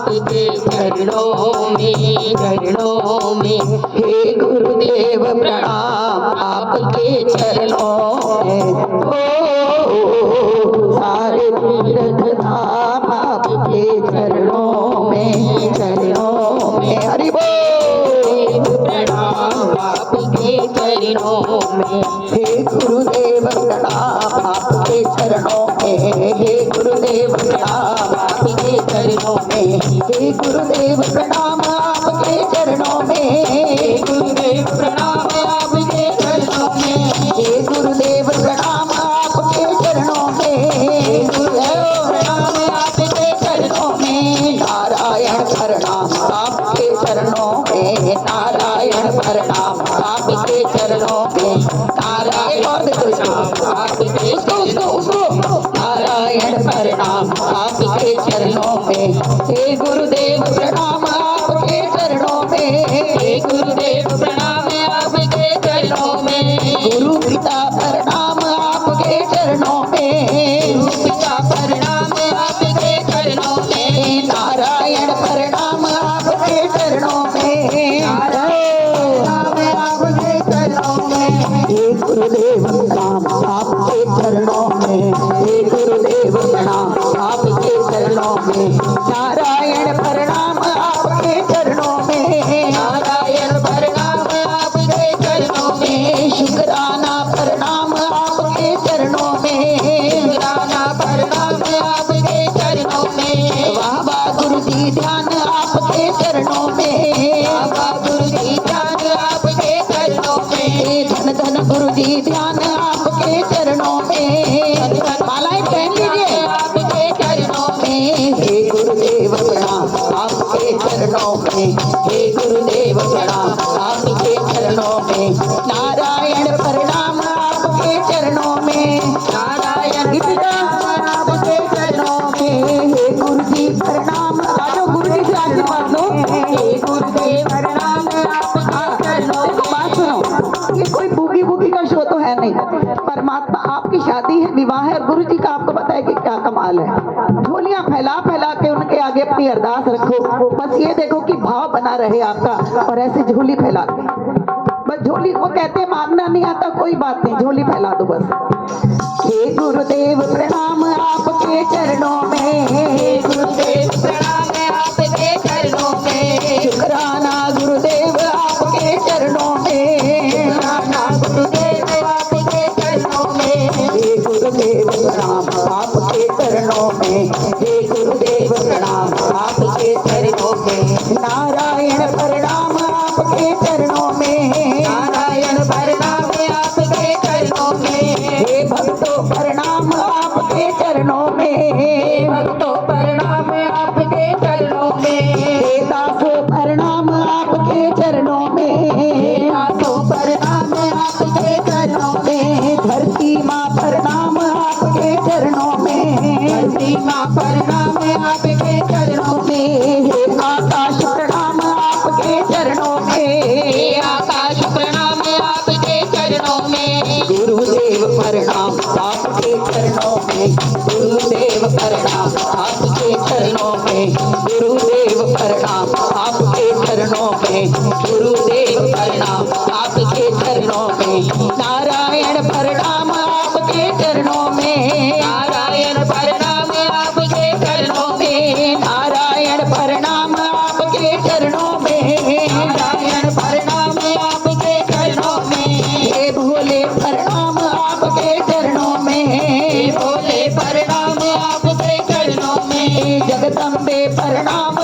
आपके चरणों में हे गुरुदेव प्रणाम आपके चरणों में। सारे तीर्थ धाम आपके चरणों में हरि बोल। प्रणाम आपके चरणों में हे गुरुदेव प्रणाम आपके चरणों में। हे गुरुदेव प्रणाम आपके चरणों में। हे गुरुदेव प्रणाम आपके चरणों में। हे गुरुदेव प्रणाम आपके चरणों में। हे गुरुदेव प्रणाम आपके चरणों में। हे गुरुदेव प्रणाम आपके चरणों में। नारायण प्रणाम आपके चरणों में। नारायण प्रणाम आपके चरणों में। नारायण आपके उसको नारायण प्रणाम आपके चरणों में। हे गुरुदेव प्रणाम आपके चरणों में। हे गुरुदेव प्रणाम आपके चरणों में। गुरु पिता प्रणाम आपके चरणों में। गुरु पिता प्रणाम आपके चरणों में। नारायण प्रणाम आपके चरणों में। नारायण आपके चरणों में। हे गुरुदेव प्रणाम आपके चरणों में। हे गुरुदेव प्रणाम आपके चरणों में। नारायण प्रणाम आपके चरणों में। नारायण प्रणाम आपके चरणों में। शुक्राना प्रणाम आपके चरणों में। शुक्राना प्रणाम आपके चरणों में। बाबा गुरु जी ध्यान आपके चरणों में। बाबा गुरु जी ध्यान आपके चरणों में। धन धन गुरु जी ध्यान आपके चरणों में। मालाएं पहन लीजिए आपके चरणों में। हे गुरुदेव प्रणाम आपके चरणों में। हे गुरुदेव प्रणाम आपके चरणों में। नारायण प्रणाम आपके चरणों में। नारायण आपके चरणों में। हे गुरु जी प्रणाम आजो गुरु जी से आशीर्वाद लो। हे गुरुदेव प्रणाम आपके चरणों में। बात सुनो, ये कोई बूगी बूगी का शो तो है नहीं। परमात्मा आपकी शादी है, विवाह है और गुरु जी का आपको पता है कि क्या कमाल है। झोलियां फैला फैला के उनके आगे अपनी अरदास रखो। बस ये देखो कि भाव बना रहे आपका और ऐसे झोली फैला के बस झोली को कहते मांगना नहीं आता कोई बात नहीं, झोली फैला दो बस। हे गुरुदेव प्रणाम आपके चरणों में। हे गुरुदेव प्रणाम आपके चरणों में। शुक्राना गुरुदेव आपके चरणों में। शुक्राना गुरुदेव आपके चरणों में। हे गुरुदेव प्रणाम आपके चरणों में। हे गुरुदेव प्रणाम आपके चरणों में। नारायण प्रणाम आपके चरणों में। नारायण प्रणाम आपके चरणों में। हे भक्तों प्रणाम आपके चरणों में। हे भक्तों प्रणाम आपके चरणों में। हे दासों प्रणाम आपके चरणों में। हे दासों प्रणाम आपके चरणों में। धरती माँ प्रणाम आपके चरणों में। धरती माँ प्रणाम आपके चरणों में। हे आकाश प्रणाम आपके चरणों में। हे आकाश प्रणाम आपके चरणों में। गुरुदेव प्रणाम आपके चरणों में। गुरुदेव प्रणाम आपके चरणों में। गुरुदेव प्रणाम आपके चरणों में। गुरुदेव प्रणाम आपके चरणों में। नारायण प्रणाम आपके चरणों में। नारायण प्रणाम आपके चरणों में। नारायण प्रणाम आपके चरणों में। नारायण प्रणाम आपके चरणों में। हे भोले प्रणाम आपके चरणों में। भोले प्रणाम आपके चरणों में। जगदम्बे प्रणाम